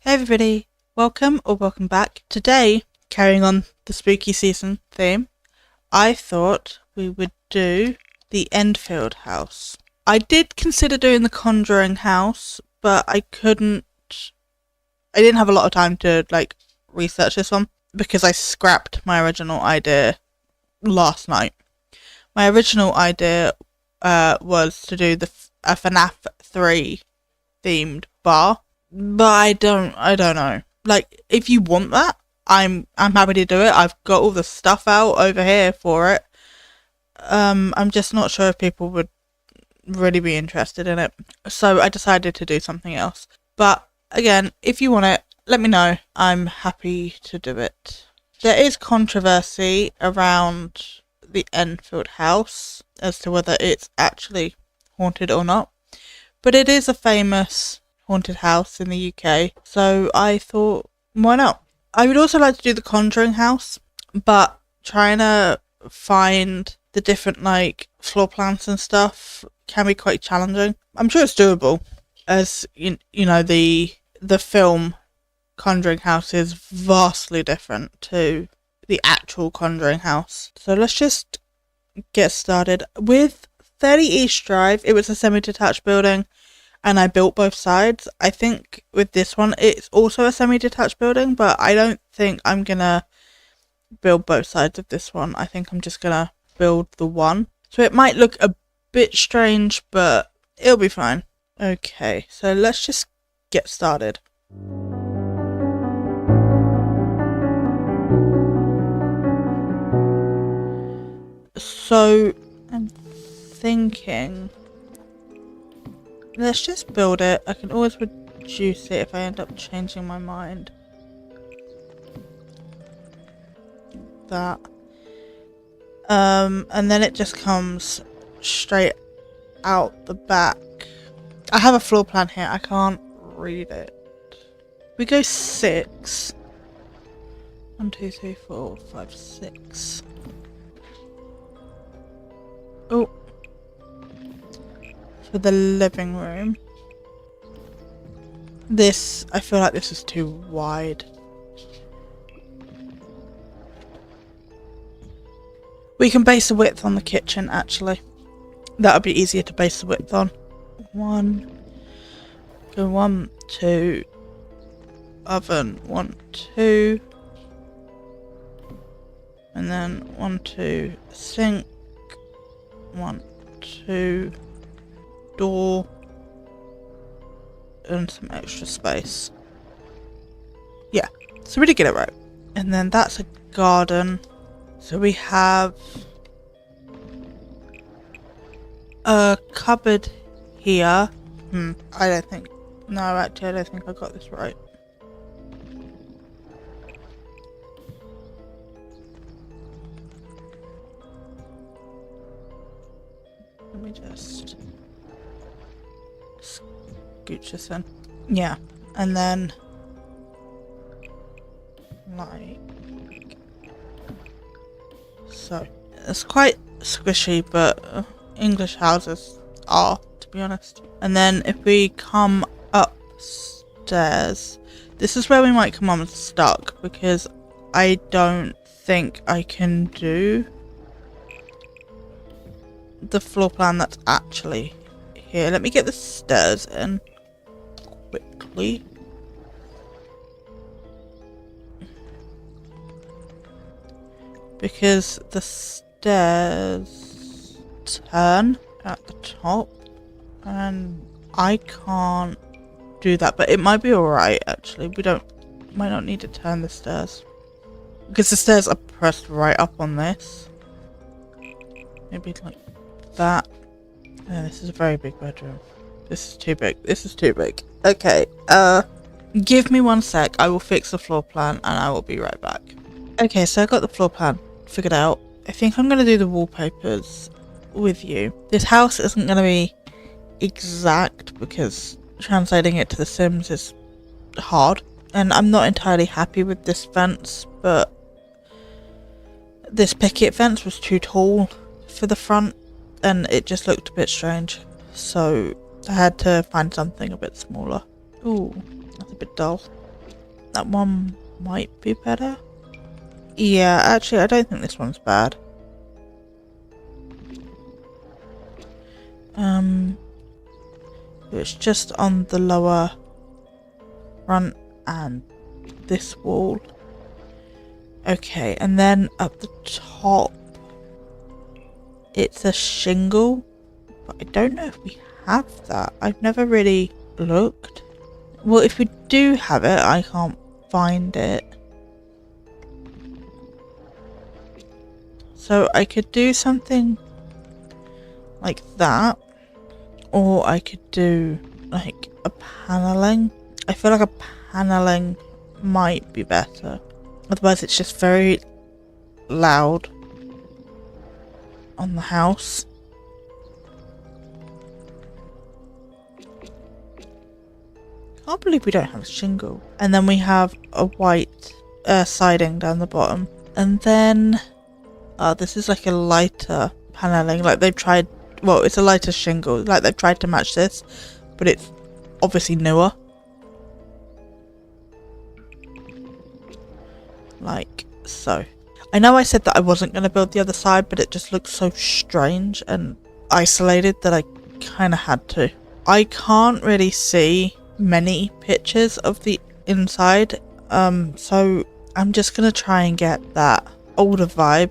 Hey everybody, welcome or welcome back. Today, carrying on the spooky season theme, I thought we would do the Enfield house. I did consider doing the Conjuring house, but I didn't have a lot of time to research this one because I scrapped my original idea last night. My original idea was to do a FNAF 3 themed bar. But I don't know. If you want that, I'm happy to do it. I've got all the stuff out over here for it. I'm just not sure if people would really be interested in it. So I decided to do something else. But again, if you want it, let me know. I'm happy to do it. There is controversy around the Enfield house as to whether it's actually haunted or not. But it is a famous haunted house in the UK, so I thought, why not? I would also like to do the Conjuring house, but trying to find the different floor plans and stuff can be quite challenging. I'm sure it's doable, as you know the film Conjuring house is vastly different to the actual Conjuring house. So let's just get started with 30 East Drive. It was a semi-detached building, and I built both sides. I think with this one, it's also a semi-detached building, but I don't think I'm gonna build both sides of this one. I think I'm just gonna build the one. So it might look a bit strange, but it'll be fine. Okay, so let's just get started. So I'm thinking, let's just build it. I can always reduce it if I end up changing my mind. That. And then it just comes straight out the back. I have a floor plan here. I can't read it. We go 6. 1, 2, 3, 4, 5, 6. Oh. For the living room. I feel like this is too wide. We can base the width on the kitchen, actually. That would be easier to base the width on. 1. Go 1, 2. Oven, 1, 2. And then 1, 2. Sink. 1, 2. Door. And some extra space. Yeah, so we did get it right. And then that's a garden. So we have a cupboard here. I don't think I got this right. Let me just scooch this in. Yeah, and then so. It's quite squishy, but English houses are, to be honest. And then if we come upstairs, this is where we might come unstuck, because I don't think I can do the floor plan that's actually here. Let me get the stairs in quickly. Because the stairs turn at the top and I can't do that, but it might be alright actually. Might not need to turn the stairs because the stairs are pressed right up on this. Maybe like that. Yeah, this is a very big bedroom. This is too big. This is too big. Okay, give me 1 sec. I will fix the floor plan and I will be right back. Okay, so I got the floor plan figured out. I think I'm going to do the wallpapers with you. This house isn't going to be exact because translating it to The Sims is hard. And I'm not entirely happy with this fence, but this picket fence was too tall for the front and it just looked a bit strange. So I had to find something a bit smaller. Ooh, that's a bit dull. that one might be better. Yeah, actually I don't think this one's bad. It's just on the lower front and this wall. Okay, and then up the top it's a shingle, but I don't know if we have that. I've never really looked. Well, if we do have it, I can't find it. So I could do something like that, or I could do like a paneling. I feel like a paneling might be better. Otherwise it's just very loud on the house. Can't believe we don't have a shingle. And then we have a white siding down the bottom. And then this is like a lighter paneling, like they've tried, well, it's a lighter shingle, like they've tried to match this, but it's obviously newer. Like so. I know I said that I wasn't going to build the other side, but it just looks so strange and isolated that I kind of had to. I can't really see many pictures of the inside, so I'm just going to try and get that older vibe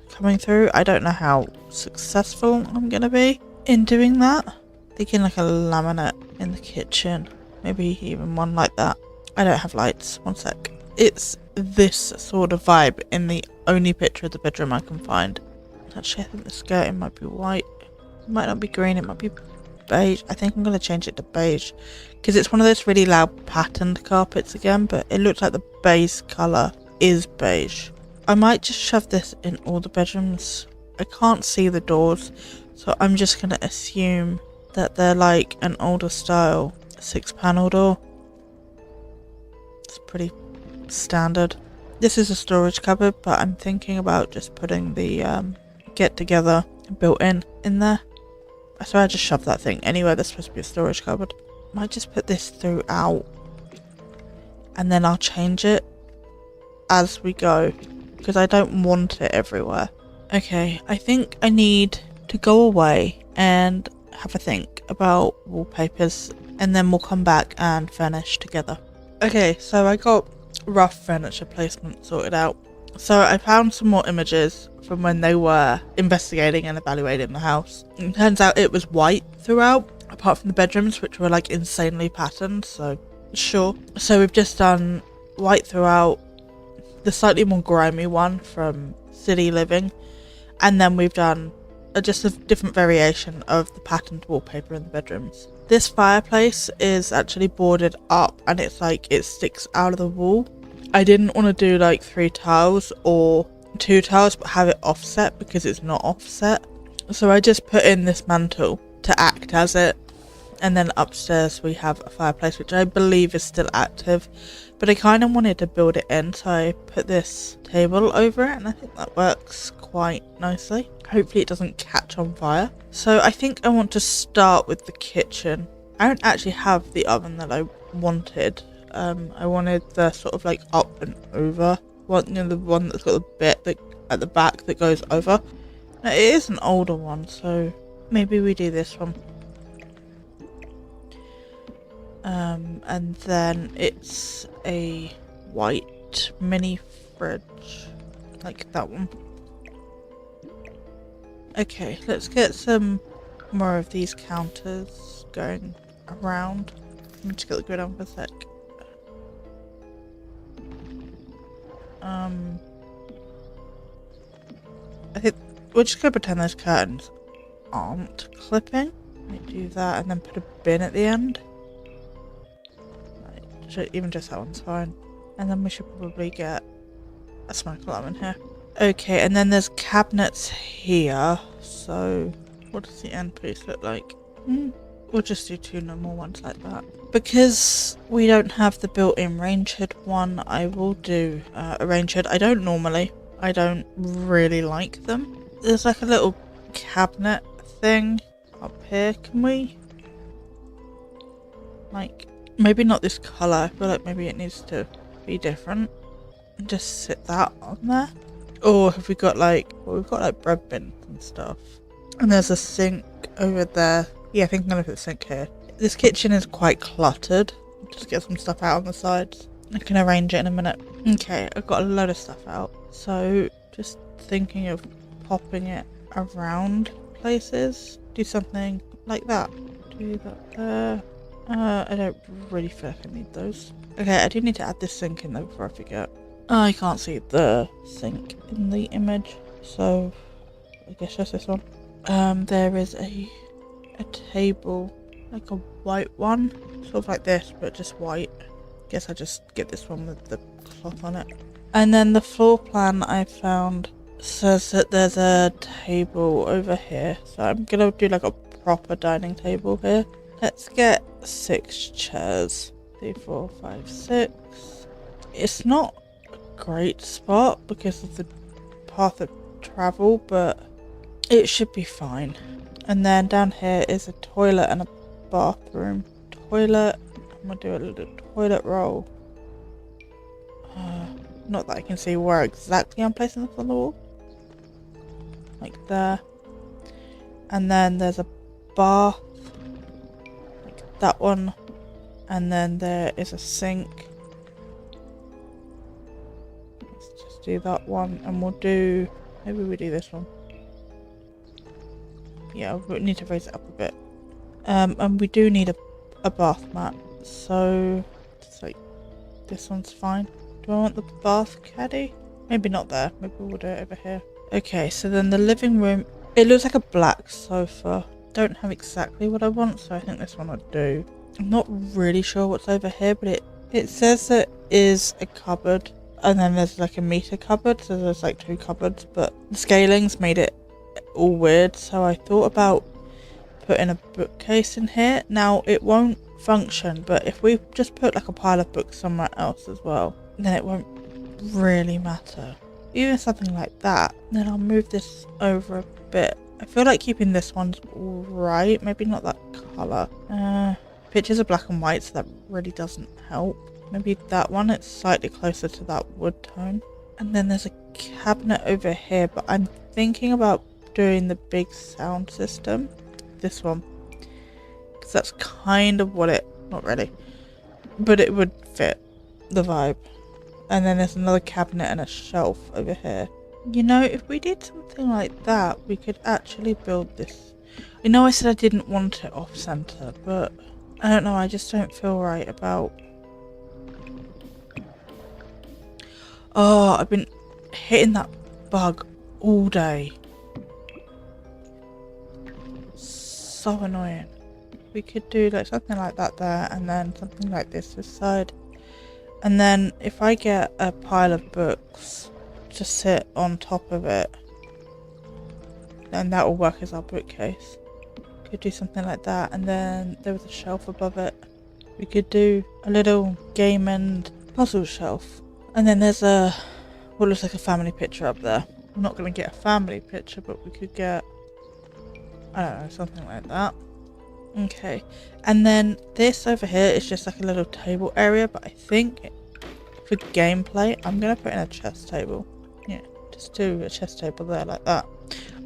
coming through. I don't know how successful I'm going to be in doing that. Thinking like a laminate in the kitchen, maybe even one like that. I don't have lights, one sec. It's this sort of vibe in the only picture of the bedroom I can find. Actually, I think the skirting might be white. It might not be green, it might be beige. I think I'm going to change it to beige because it's one of those really loud patterned carpets again, but it looks like the base colour is beige. I might just shove this in all the bedrooms. I can't see the doors, so I'm just going to assume that they're like an older style 6-panel door. It's pretty standard. This is a storage cupboard, but I'm thinking about just putting the get together built-in in there. So I just shove that thing anywhere that's supposed to be a storage cupboard. Might just put this throughout and then I'll change it as we go because I don't want it everywhere. Okay, I think I need to go away and have a think about wallpapers and then we'll come back and furnish together. Okay, so I got rough furniture placement sorted out. So I found some more images from when they were investigating and evaluating the house. It turns out it was white throughout, apart from the bedrooms, which were like insanely patterned, so sure. So we've just done white throughout, the slightly more grimy one from City Living, and then we've done just a different variation of the patterned wallpaper in the bedrooms. This fireplace is actually boarded up and it's like it sticks out of the wall. I didn't want to do like 3 tiles or 2 tiles but have it offset because it's not offset. So I just put in this mantle to act as it. And then upstairs we have a fireplace which I believe is still active. But I kind of wanted to build it in, so I put this table over it and I think that works quite nicely. Hopefully it doesn't catch on fire. So I think I want to start with the kitchen. I don't actually have the oven that I wanted. I wanted the sort of like up and over one, you know, the one that's got the bit that at the back that goes over. Now, it is an older one, so maybe we do this one. And then it's a white mini fridge, like that one. Okay, let's get some more of these counters going around. Let me just get the grid on for a sec. I think we're just gonna pretend those curtains aren't clipping. Let me do that and then put a bin at the end. Even just that one's fine. And then we should probably get a smoke alarm in here. Okay, and then there's cabinets here. So what does the end piece look like? We'll just do 2 normal ones like that. Because we don't have the built-in range hood one, I will do a range hood. I don't normally. I don't really like them. There's like a little cabinet thing up here. Can we... like... maybe not this colour. I feel like maybe it needs to be different and just sit that on there? Or have we got like, well, we've got like bread bins and stuff. And there's a sink over there. Yeah, I think I'm gonna put the sink here. This kitchen is quite cluttered. Just get some stuff out on the sides. I can arrange it in a minute. Okay, I've got a load of stuff out. So just thinking of popping it around places. Do something like that. Do that there. I don't really feel like I need those. Okay, I do need to add this sink in though before I forget. I can't see the sink in the image, so I guess just this one. There is a table, like a white one, sort of like this, but just white. Guess I just get this one with the cloth on it. And then the floor plan I found says that there's a table over here, so I'm gonna do like a proper dining table here. Let's get 6 chairs. 3, 4, 5, 6. It's not a great spot because of the path of travel, but it should be fine. And then down here is a toilet and a bathroom. Toilet, I'm gonna do a little toilet roll. Not that I can see where exactly I'm placing this on the wall. Like there. And then there's a bath. Like that one. And then there is a sink. Let's just do that one. And we'll do... maybe we do this one. Yeah, we need to raise it up a bit. And we do need a bath mat. So, it's like, this one's fine. Do I want the bath caddy? Maybe not there. Maybe we'll do it over here. Okay, so then the living room. It looks like a black sofa. Don't have exactly what I want, so I think this one would do. I'm not really sure what's over here, but it says it is a cupboard. And then there's like a meter cupboard, so there's like 2 cupboards, but the scaling's made it all weird, so I thought about putting a bookcase in here. Now, it won't function, but if we just put like a pile of books somewhere else as well, then it won't really matter. Even something like that. Then I'll move this over a bit. I feel like keeping this one's alright, maybe not that colour. Pictures are black and white, so that really doesn't help. Maybe that one, it's slightly closer to that wood tone. And then there's a cabinet over here, but I'm thinking about doing the big sound system. This one. Because that's kind of what it... not really. But it would fit the vibe. And then there's another cabinet and a shelf over here. You know, if we did something like that, we could actually build this. I know I said I didn't want it off-center, but I don't know, I just don't feel right about... Oh, I've been hitting that bug all day. So annoying. We could do like something like that there, and then something like this side. And then if I get a pile of books to sit on top of it, then that will work as our bookcase. Could do something like that, and then there was a shelf above it. We could do a little game and puzzle shelf. And then there's a, what looks like a family picture up there. I'm not going to get a family picture, but we could get, I don't know, something like that. Okay, and then this over here is just like a little table area, but I think for gameplay, I'm going to put in a chess table. Yeah, just do a chess table there like that.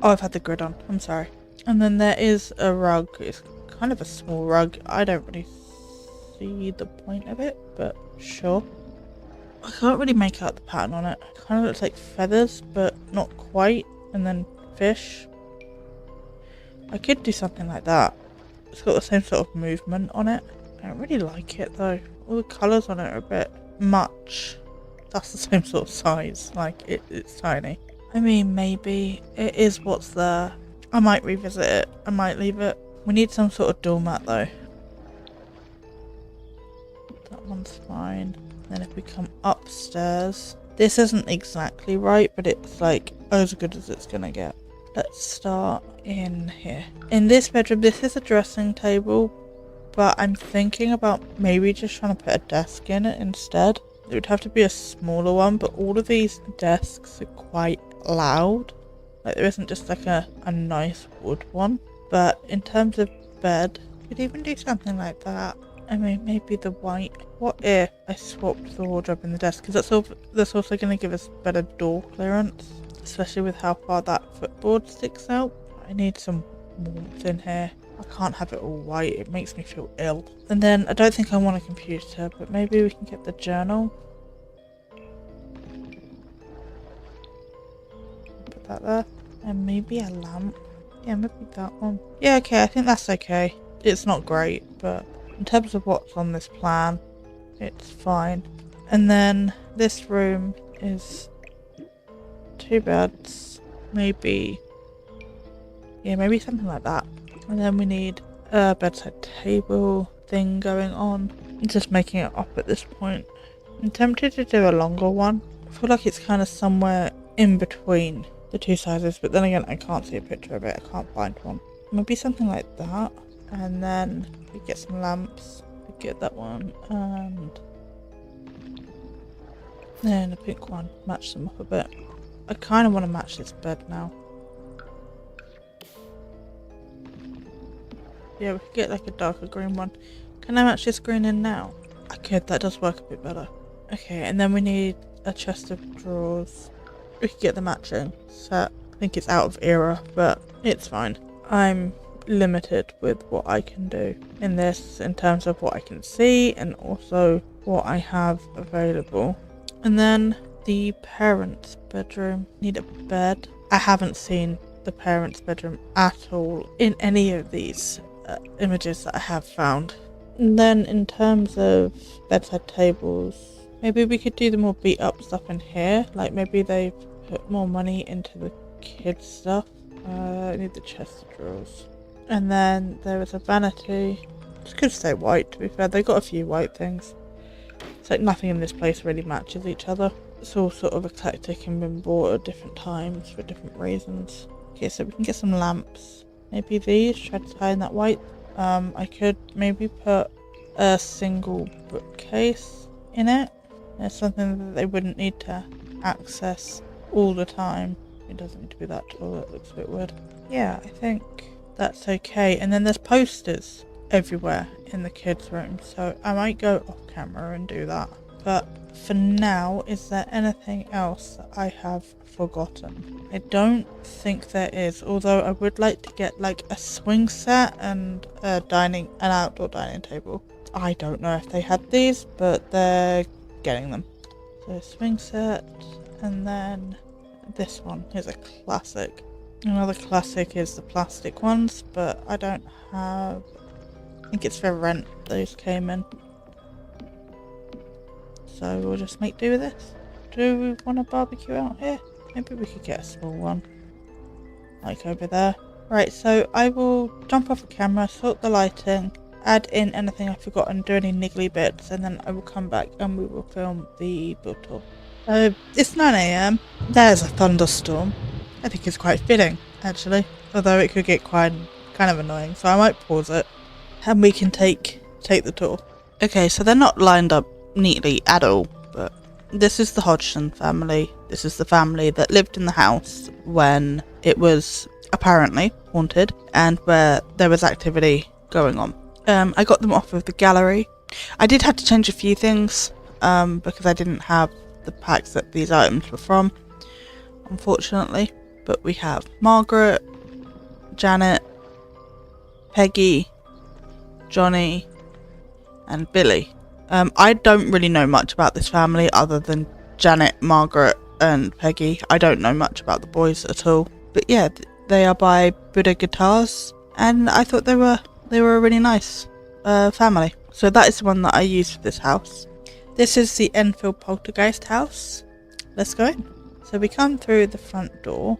Oh, I've had the grid on, I'm sorry. And then there is a rug. It's kind of a small rug. I don't really see the point of it, but sure. I can't really make out the pattern on it. It kind of looks like feathers, but not quite. And then fish. I could do something like that. It's got the same sort of movement on it. I don't really like it though. All the colours on it are a bit much. That's the same sort of size. Like, it's tiny. I mean, maybe it is what's there. I might revisit it. I might leave it. We need some sort of doormat though. That one's fine. Then if we come upstairs, this isn't exactly right, but it's like as good as it's gonna get. Let's start in here. In this bedroom, this is a dressing table, but I'm thinking about maybe just trying to put a desk in it instead. It would have to be a smaller one, but all of these desks are quite loud. Like, there isn't just like a nice wood one. But in terms of bed, you could even do something like that. I mean, maybe the white. What if I swapped the wardrobe in the desk? Because that's also going to give us better door clearance, especially with how far that footboard sticks out. I need some warmth in here. I can't have it all white, it makes me feel ill. And then I don't think I want a computer, but maybe we can get the journal. Put that there. And maybe a lamp. Yeah, maybe that one. Yeah, okay, I think that's okay. It's not great, but in terms of what's on this plan, it's fine. And then this room is 2 beds. Maybe, yeah, maybe something like that. And then we need a bedside table thing going on. I'm just making it up at this point. I'm tempted to do a longer one. I feel like it's kind of somewhere in between the 2 sizes, but then again I can't see a picture of it. I can't find one. Maybe something like that. And then we get some lamps. We get that one and then a pink one. Match them up a bit. I kind of want to match this bed now. Yeah, we could get like a darker green one. Can I match this green in now? I could, that does work a bit better. Okay, and then we need a chest of drawers. We could get the matching set. I think it's out of era, but it's fine. I'm limited with what I can do in this in terms of what I can see and also what I have available. And then the parents' bedroom. Need a bed. I haven't seen the parents' bedroom at all in any of these images that I have found. And then in terms of bedside tables, maybe we could do the more beat up stuff in here. Like maybe they've put more money into the kids stuff. I need the chest of drawers. And then there is a vanity. Just could stay white, to be fair. They got a few white things. It's like nothing in this place really matches each other. It's all sort of eclectic and been bought at different times for different reasons. Okay, so we can get some lamps. Maybe these, try to tie in that white. I could maybe put a single bookcase in it. It's something that they wouldn't need to access all the time. It doesn't need to be that tall, that looks a bit weird. Yeah, I think that's okay. And then there's posters everywhere in the kids' room, so I might go off camera and do that. But for now, is there anything else that I have forgotten? I don't think there is, although I would like to get like a swing set and an outdoor dining table. I don't know if they had these, but they're getting them. So swing set, and then this one is a classic. Another classic is the plastic ones, but I don't have, I think it's for rent those came in. So we'll just make do with this. Do we want to barbecue out here? Maybe we could get a small one, like over there. Right, so I will jump off the camera, sort the lighting, add in anything I've forgotten, do any niggly bits, and then I will come back and we will film the build tour. It's 9 AM. There's a thunderstorm. I think it's quite fitting, actually, although it could get kind of annoying, so I might pause it and we can take the tour. Okay, so they're not lined up neatly at all, but this is the Hodgson family. This is the family that lived in the house when it was apparently haunted and where there was activity going on. I got them off of the gallery. I did have to change a few things because I didn't have the packs that these items were from, unfortunately. But we have Margaret, Janet, Peggy, Johnny, and Billy. I don't really know much about this family other than Janet, Margaret, and Peggy. I don't know much about the boys at all. But yeah, they are by Buddha Guitars, and I thought they were a really nice family. So that is the one that I used for this house. This is the Enfield Poltergeist house. Let's go in. So we come through the front door.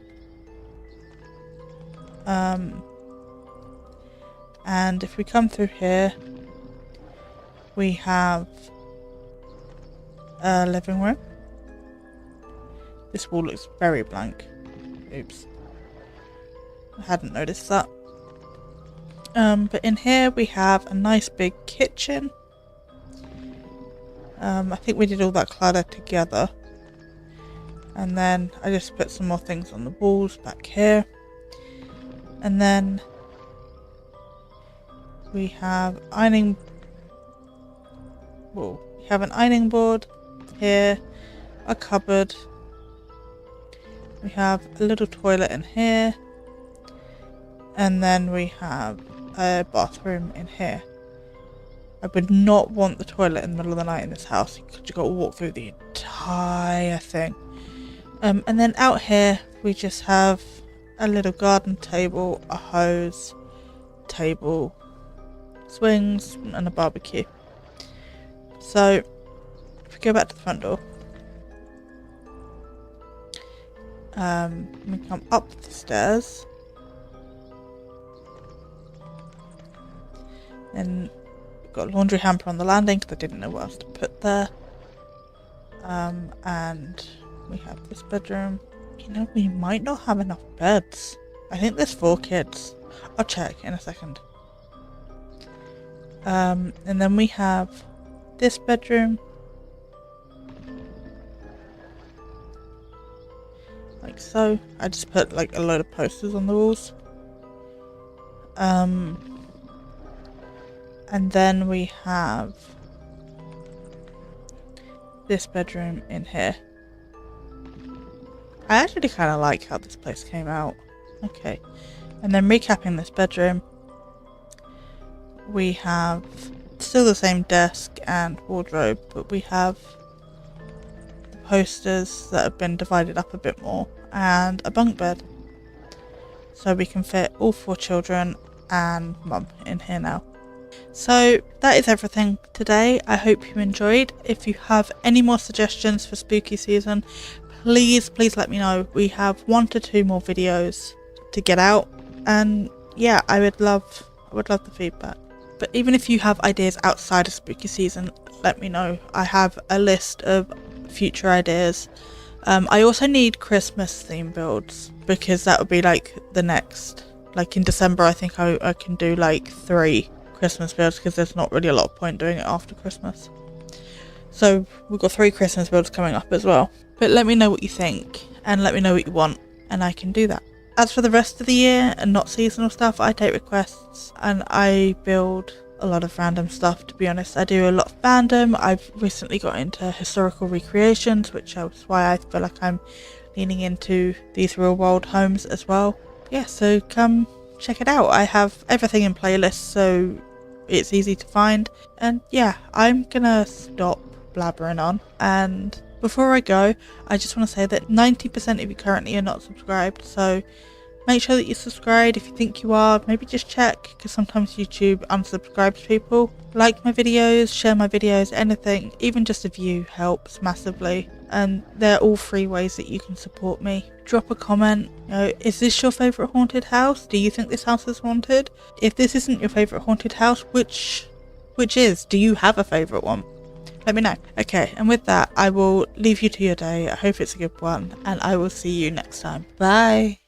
And if we come through here, we have a living room. This wall looks very blank. Oops. I hadn't noticed that. But in here we have a nice big kitchen. I think we did all that clutter together. And then I just put some more things on the walls back here. And then we have ironing wall. We have an ironing board here, a cupboard. We have a little toilet in here. And then we have a bathroom in here. I would not want the toilet in the middle of the night in this house because you've got to walk through the entire thing. And then out here we just have a little garden table, a hose, table, swings, and a barbecue. So if we go back to the front door, we come up the stairs, then we've got a laundry hamper on the landing because I didn't know what else to put there, and we have this bedroom. You know, we might not have enough beds. I think there's 4 kids. I'll check in a second. And then we have this bedroom, like so. I just put like a load of posters on the walls. And then we have this bedroom in here. I actually kind of like how this place came out. Okay, and then recapping this bedroom, we have still the same desk and wardrobe, but we have the posters that have been divided up a bit more and a bunk bed. So we can fit all 4 children and mum in here now. So that is everything today. I hope you enjoyed. If you have any more suggestions for spooky season, please let me know. We have 1 to 2 more videos to get out, and yeah, I would love the feedback. But even if you have ideas outside of spooky season, let me know. I have a list of future ideas. I also need Christmas theme builds because that would be like the next, like in December I think I can do like 3 Christmas builds because there's not really a lot of point doing it after Christmas. So we've got 3 Christmas builds coming up as well. But let me know what you think and let me know what you want and I can do that. As for the rest of the year and not seasonal stuff, I take requests and I build a lot of random stuff, to be honest. I do a lot of fandom. I've recently got into historical recreations, which is why I feel like I'm leaning into these real world homes as well. Yeah, so come check it out. I have everything in playlists, so it's easy to find. And yeah, I'm gonna stop blabbering on, and before I go, I just want to say that 90% of you currently are not subscribed, so make sure that you're subscribed. If you think you are, maybe just check, because sometimes YouTube unsubscribes people. Like my videos, share my videos, anything, even just a view helps massively, and they're all free ways that you can support me. Drop a comment, you know, is this your favourite haunted house? Do you think this house is haunted? If this isn't your favourite haunted house, which is? Do you have a favourite one? Let me know. Okay, and with that, I will leave you to your day. I hope it's a good one, and I will see you next time. Bye!